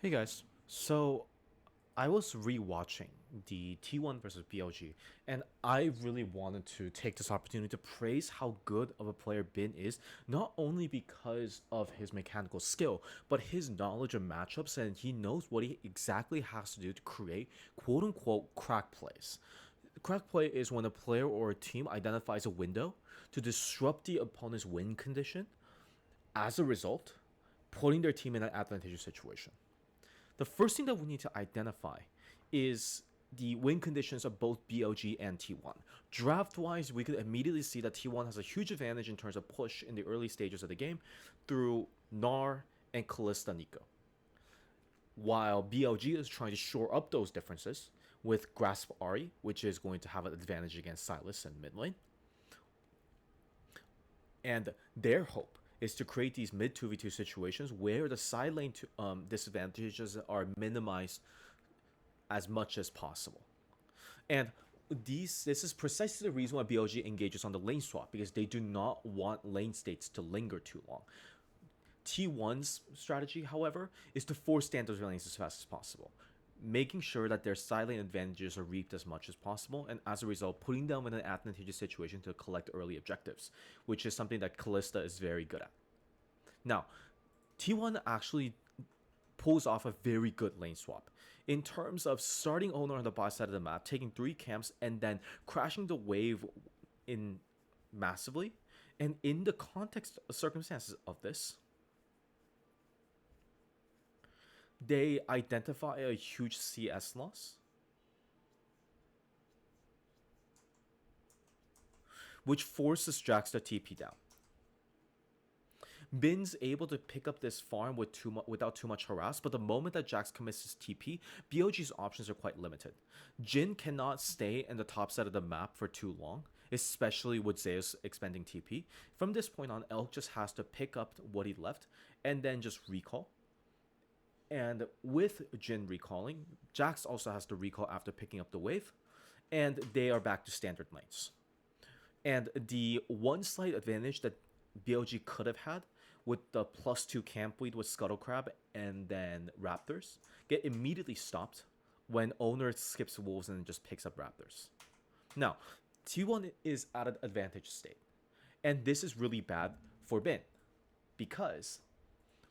Hey guys, so I was rewatching the T1 versus BLG, and I really wanted to take this opportunity to praise how good of a player Bin is, not only because of his mechanical skill, but his knowledge of matchups, and he knows what he exactly has to do to create quote unquote crack plays. Crack play is when a player or a team identifies a window to disrupt the opponent's win condition, as a result, putting their team in an advantageous situation. The first thing that we need to identify is the win conditions of both BLG and T1. Draft wise, we could immediately see that T1 has a huge advantage in terms of push in the early stages of the game through Gnar and Callista Nico, while BLG is trying to shore up those differences with Grasp Ari, which is going to have an advantage against Silas in mid lane. And their hope is to create these mid 2v2 situations where the side lane disadvantages are minimized as much as possible. And this is precisely the reason why BLG engages on the lane swap, because they do not want lane states to linger too long. T1's strategy, however, is to force standard lanes as fast as possible, making sure that their side lane advantages are reaped as much as possible, and as a result, putting them in an advantageous situation to collect early objectives, which is something that Callista is very good at. Now, T1 actually pulls off a very good lane swap in terms of starting owner on the bot side of the map, taking 3 camps, and then crashing the wave in massively. And in the context circumstances of this, they identify a huge CS loss, which forces Jax to TP down. Bin's able to pick up this farm without too much harass, but the moment that Jax commits his TP, BOG's options are quite limited. Jhin cannot stay in the top side of the map for too long, especially with Zeus expending TP. From this point on, Elk just has to pick up what he left and then just recall. And with Jhin recalling, Jax also has to recall after picking up the wave, and they are back to standard lanes. And the one slight advantage that BLG could have had with the +2 camp lead with Scuttle Crab and then Raptors get immediately stopped when owner skips Wolves and just picks up Raptors. Now, T1 is at an advantage state, and this is really bad for Bin because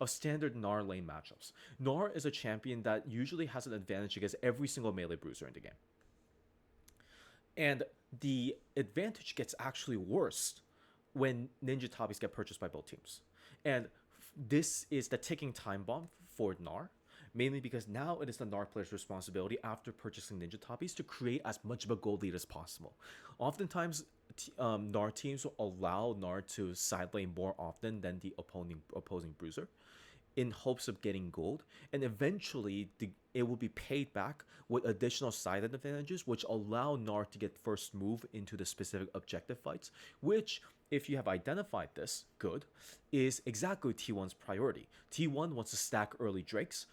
of standard Gnar lane matchups. Gnar is a champion that usually has an advantage against every single melee bruiser in the game. And the advantage gets actually worse when Ninja Tabis get purchased by both teams. And this is the ticking time bomb for Gnar, mainly because now it is the Gnar player's responsibility after purchasing Ninja Tabis to create as much of a gold lead as possible. Oftentimes, Gnar teams will allow Gnar to side lane more often than the opposing bruiser, in hopes of getting gold, and eventually it will be paid back with additional side advantages, which allow Gnar to get first move into the specific objective fights, which, if you have identified this, good, is exactly T1's priority. T1 wants to stack early Drakes,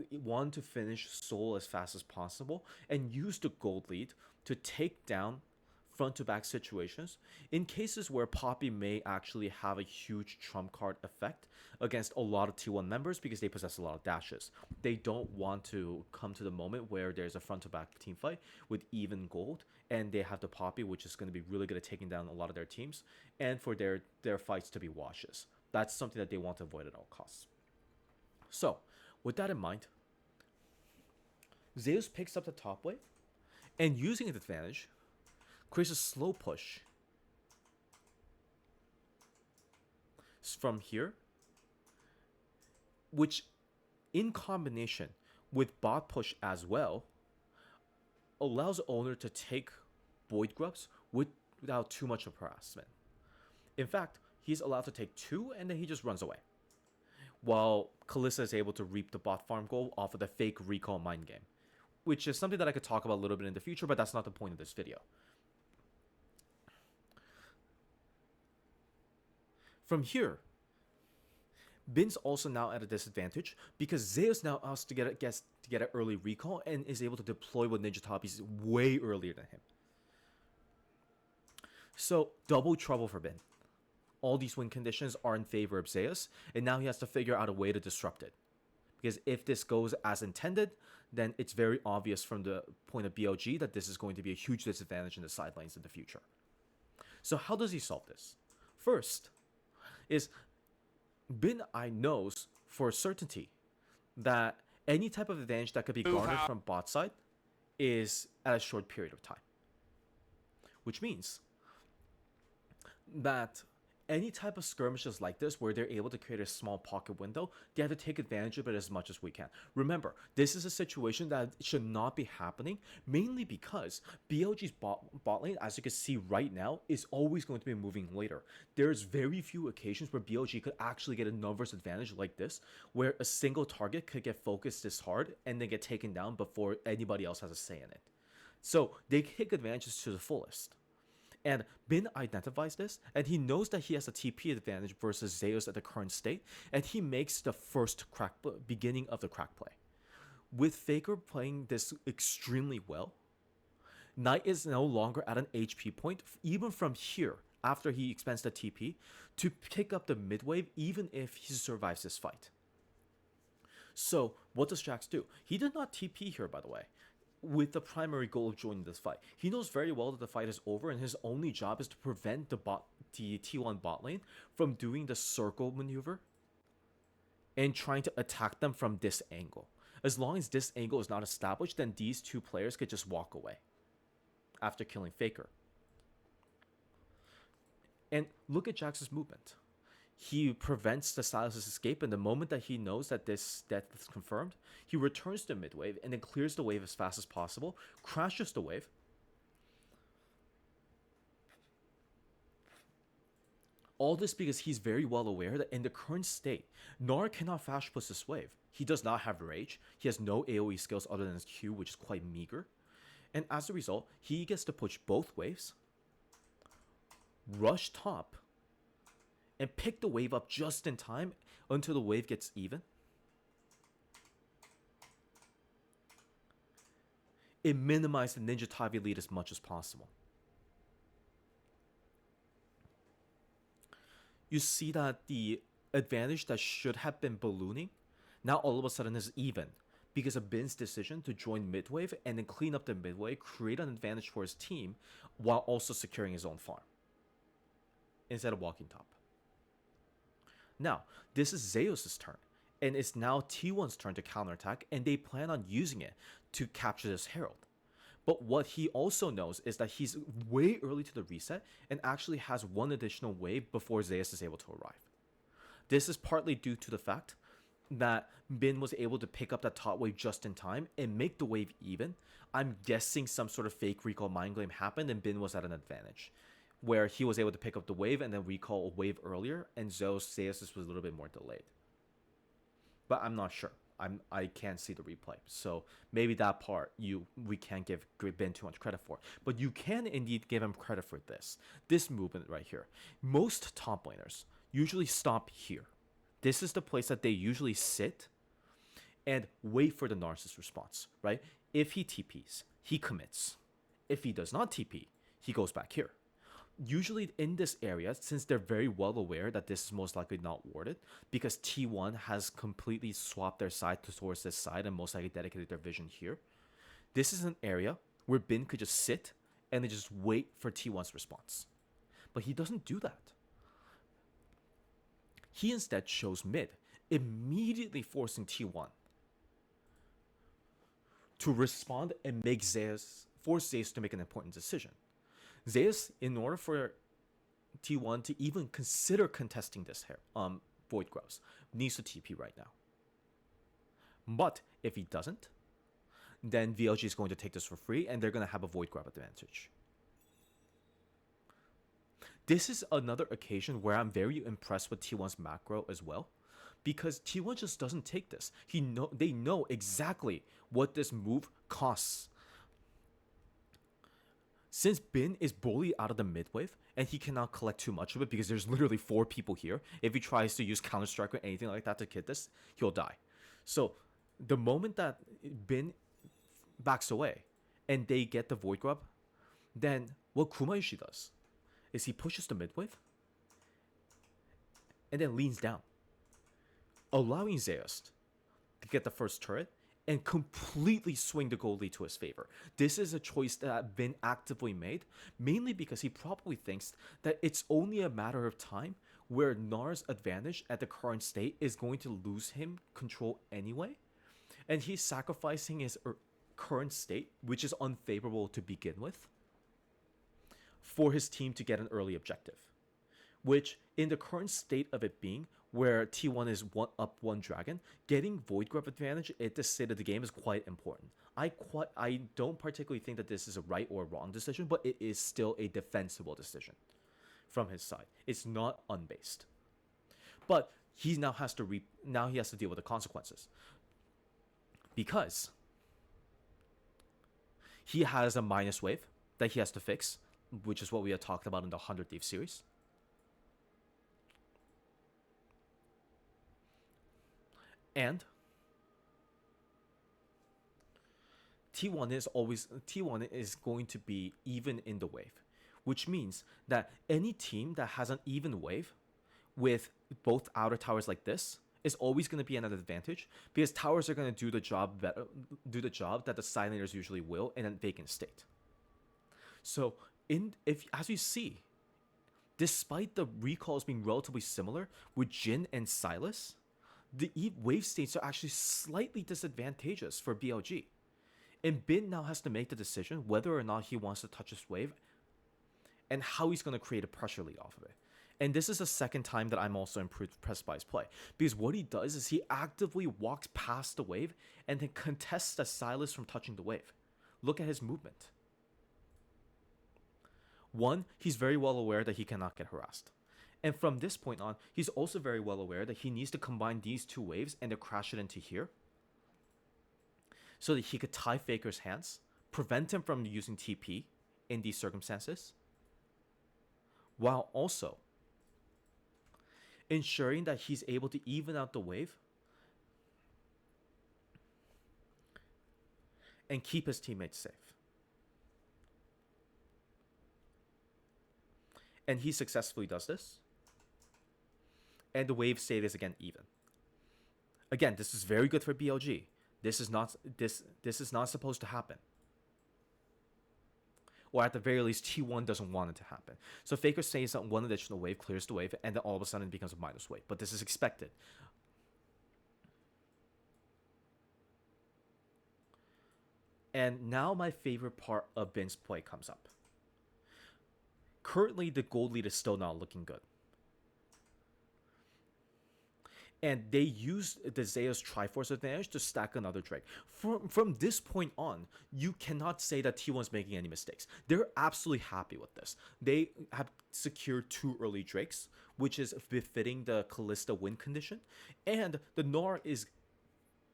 want to finish Soul as fast as possible, and use the gold lead to take down front-to-back situations in cases where Poppy may actually have a huge trump card effect against a lot of T1 members because they possess a lot of dashes. They don't want to come to the moment where there's a front-to-back team fight with even gold and they have the Poppy, which is going to be really good at taking down a lot of their teams, and for their fights to be washes. That's something that they want to avoid at all costs. So, with that in mind, Zeus picks up the top wave, and using its advantage, creates a slow push from here, which in combination with bot push as well allows the owner to take Void Grubs without too much of harassment. In fact, he's allowed to take 2 and then he just runs away, while Kalista is able to reap the bot farm goal off of the fake recall mind game, which is something that I could talk about a little bit in the future, but that's not the point of this video. From here, Bin's also now at a disadvantage because Zeus now has to get an early recall and is able to deploy with Ninja Tabis way earlier than him. So, double trouble for Bin. All these win conditions are in favor of Zeus, and now he has to figure out a way to disrupt it. Because if this goes as intended, then it's very obvious from the point of BLG that this is going to be a huge disadvantage in the side lanes in the future. So how does he solve this? First is Bin I knows for certainty that any type of advantage that could be garnered from bot side is at a short period of time. Which means that any type of skirmishes like this where they're able to create a small pocket window, they have to take advantage of it as much as we can. Remember, this is a situation that should not be happening, mainly because BLG's bot lane, as you can see right now, is always going to be moving later. There's very few occasions where BLG could actually get a numbers advantage like this, where a single target could get focused this hard and then get taken down before anybody else has a say in it. So they take advantages to the fullest. And Bin identifies this, and he knows that he has a TP advantage versus Zeus at the current state, and he makes the first beginning of the crack play. With Faker playing this extremely well, Knight is no longer at an HP point, even from here, after he expends the TP, to pick up the mid wave, even if he survives this fight. So, what does Jax do? He did not TP here, by the way, with the primary goal of joining this fight. He knows very well that the fight is over and his only job is to prevent the T1 bot lane from doing the circle maneuver and trying to attack them from this angle. As long as this angle is not established, then these two players could just walk away after killing Faker. And look at Jax's movement. He prevents the Silas's escape, and the moment that he knows that this death is confirmed, he returns to mid wave and then clears the wave as fast as possible, crashes the wave. All this because he's very well aware that in the current state, Gnar cannot flash push this wave. He does not have rage, he has no AoE skills other than his Q, which is quite meager. And as a result, he gets to push both waves, rush top, and pick the wave up just in time until the wave gets even. It minimized the Ninja Tavi lead as much as possible. You see that the advantage that should have been ballooning now all of a sudden is even because of Bin's decision to join midwave and then clean up the midway, create an advantage for his team while also securing his own farm instead of walking top. Now, this is Zeus' turn, and it's now T1's turn to counterattack, and they plan on using it to capture this Herald. But what he also knows is that he's way early to the reset and actually has one additional wave before Zeus is able to arrive. This is partly due to the fact that Bin was able to pick up that top wave just in time and make the wave even. I'm guessing some sort of fake recall mind game happened and Bin was at an advantage, where he was able to pick up the wave and then recall a wave earlier, and Zeus was a little bit more delayed. But I'm not sure. I can't see the replay, so maybe that part we can't give Ben too much credit for. But you can indeed give him credit for this movement right here. Most top laners usually stop here. This is the place that they usually sit and wait for the Narcissus response, right? If he TPs, he commits. If he does not TP, he goes back here. Usually in this area, since they're very well aware that this is most likely not warded, because T1 has completely swapped their side towards this side and most likely dedicated their vision here, this is an area where Bin could just sit and then just wait for T1's response. But he doesn't do that. He instead shows mid, immediately forcing T1 to respond and force Zeus to make an important decision. Zeus, in order for T1 to even consider contesting this Void Grubs, needs to TP right now. But if he doesn't, then VLG is going to take this for free and they're going to have a Void Grub advantage. This is another occasion where I'm very impressed with T1's macro as well, because T1 just doesn't take this. They know exactly what this move costs. Since Bin is bullied out of the midwave and he cannot collect too much of it because there's literally 4 people here, if he tries to use Counter-Strike or anything like that to kit this, he'll die. So the moment that Bin backs away and they get the Void Grub, then what Kumayoshi does is he pushes the midwave and then leans down, allowing Zeus get the first turret and completely swing the gold lead to his favor. This is a choice that Bin actively made, mainly because he probably thinks that it's only a matter of time where Nar's advantage at the current state is going to lose him control anyway, and he's sacrificing his current state, which is unfavorable to begin with, for his team to get an early objective. Which, in the current state of it being, where T1 is up one dragon, getting Void Grub advantage at this state of the game is quite important. I don't particularly think that this is a right or wrong decision, but it is still a defensible decision from his side. It's not unbased. But he now has to deal with the consequences. Because he has a minus wave that he has to fix, which is what we had talked about in the 100 Thief series. And T1 is going to be even in the wave, which means that any team that has an even wave with both outer towers like this is always going to be at an advantage, because towers are going to do the job that the silencers usually will in a vacant state. So as you see, despite the recalls being relatively similar with Jin and Silas, the wave states are actually slightly disadvantageous for BLG. And Bin now has to make the decision whether or not he wants to touch this wave and how he's going to create a pressure lead off of it. And this is the second time that I'm also impressed by his play. Because what he does is he actively walks past the wave and then contests the Silas from touching the wave. Look at his movement. One, he's very well aware that he cannot get harassed. And from this point on, he's also very well aware that he needs to combine these two waves and to crash it into here, so that he could tie Faker's hands, prevent him from using TP in these circumstances, while also ensuring that he's able to even out the wave and keep his teammates safe. And he successfully does this. And the wave state is again even. Again, this is very good for BLG. This is not supposed to happen. Or at the very least, T1 doesn't want it to happen. So Faker says that one additional wave clears the wave, and then all of a sudden it becomes a minus wave. But this is expected. And now my favorite part of Bin's play comes up. Currently, the gold lead is still not looking good. And they used the Zeus Triforce advantage to stack another Drake. From this point on, you cannot say that T1's making any mistakes. They're absolutely happy with this. They have secured 2 early Drakes, which is befitting the Callista win condition. And the Gnar is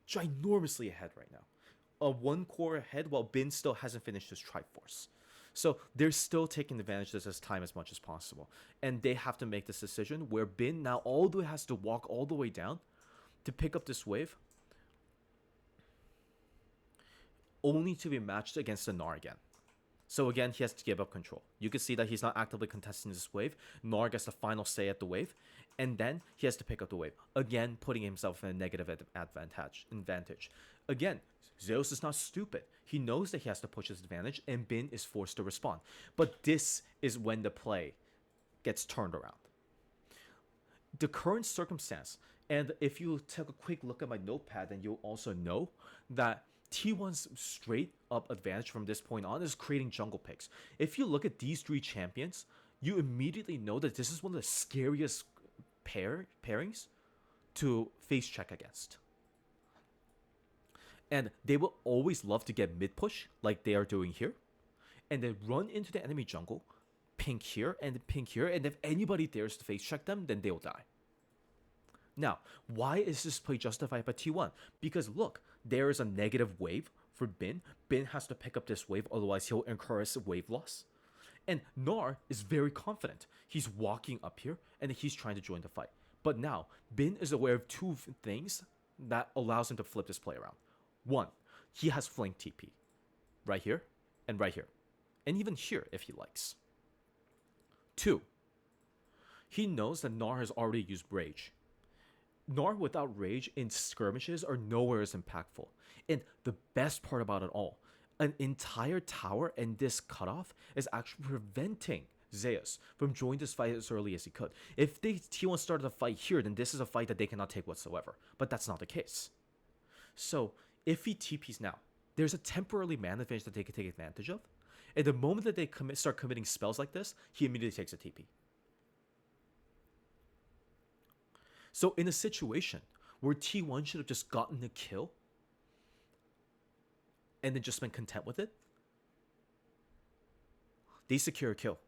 ginormously ahead right now. 1 core ahead, while Bin still hasn't finished his Triforce. So they're still taking advantage of this time as much as possible. And they have to make this decision where Bin now has to walk all the way down to pick up this wave, only to be matched against the Gnar again. So again, he has to give up control. You can see that he's not actively contesting this wave. Gnar gets the final say at the wave, and then he has to pick up the wave, again putting himself in a negative advantage. Again, Zeus is not stupid. He knows that he has to push his advantage, and Bin is forced to respond. But this is when the play gets turned around. The current circumstance, and if you take a quick look at my notepad, then you'll also know that T1's straight up advantage from this point on is creating jungle picks. If you look at these 3 champions, you immediately know that this is one of the scariest pairings to face check against. And they will always love to get mid push like they are doing here, and then run into the enemy jungle, pink here, and if anybody dares to face check them, then they'll die. Now, why is this play justified by T1? Because look, there is a negative wave for Bin. Bin has to pick up this wave, otherwise he'll incur a wave loss. And Gnar is very confident. He's walking up here, and he's trying to join the fight. But now, Bin is aware of 2 things that allows him to flip this play around. 1, he has flank TP. Right here, and right here. And even here, if he likes. 2, he knows that Gnar has already used Rage. Gnar without rage in skirmishes are nowhere as impactful. And the best part about it all, an entire tower and this cutoff is actually preventing Zeus from joining this fight as early as he could. If they T1 started a fight here, then this is a fight that they cannot take whatsoever. But that's not the case. So if he TPs now, there's a temporary mana advantage that they can take advantage of. And the moment that they start committing spells like this, he immediately takes a TP. So in a situation where T1 should have just gotten the kill and then just been content with it, they secure a kill.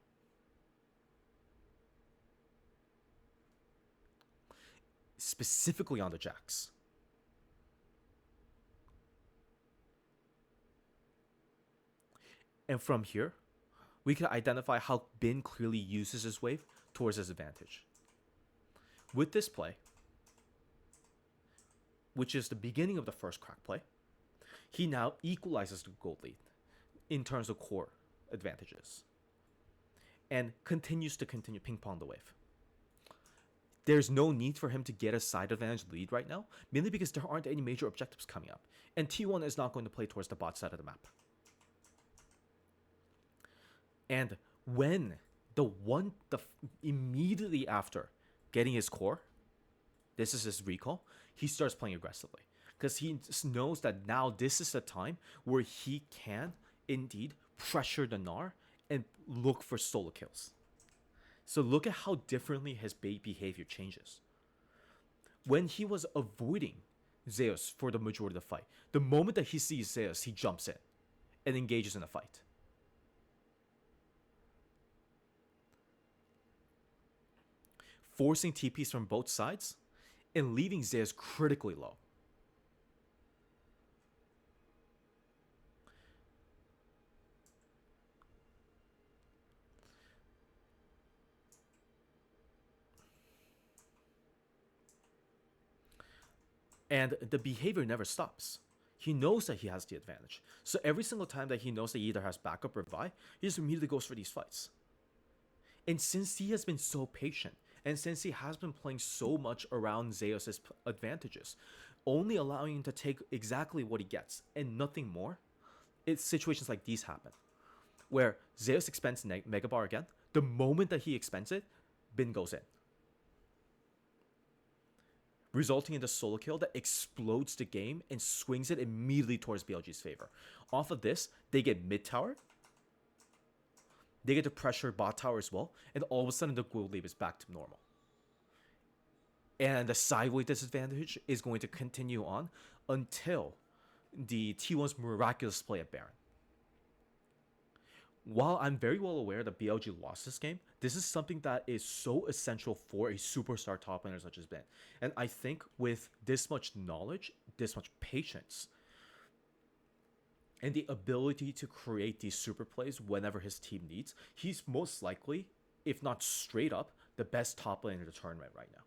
Specifically on the Jax. And from here, we can identify how Bin clearly uses his wave towards his advantage. With this play, which is the beginning of the first crack play, he now equalizes the gold lead in terms of core advantages and continues to ping pong the wave. There's no need for him to get a side advantage lead right now, mainly because there aren't any major objectives coming up, and T1 is not going to play towards the bot side of the map. And when immediately after getting his core, this is his recall, he starts playing aggressively. Because he knows that now this is the time where he can indeed pressure the Gnar and look for solo kills. So look at how differently his behavior changes. When he was avoiding Zeus for the majority of the fight, the moment that he sees Zeus, he jumps in and engages in a fight. Forcing TPs from both sides and leaving Zeus critically low. And the behavior never stops. He knows that he has the advantage. So every single time that he knows that he either has backup or Vi, he just immediately goes for these fights. And since he has been so patient, and since he has been playing so much around Zeus' advantages, only allowing him to take exactly what he gets and nothing more, it's situations like these happen. Where Zeus expends Mega Bar again, the moment that he expends it, Bin goes in. Resulting in the solo kill that explodes the game and swings it immediately towards BLG's favor. Off of this, they get mid tower. They get to pressure bot tower as well, and all of a sudden the gold lead is back to normal. And the sideway disadvantage is going to continue on until the T1's miraculous play at Baron. While I'm very well aware that BLG lost this game, this is something that is so essential for a superstar top laner such as Ben. And I think with this much knowledge, this much patience, and the ability to create these super plays whenever his team needs, he's most likely, if not straight up, the best top laner in the tournament right now.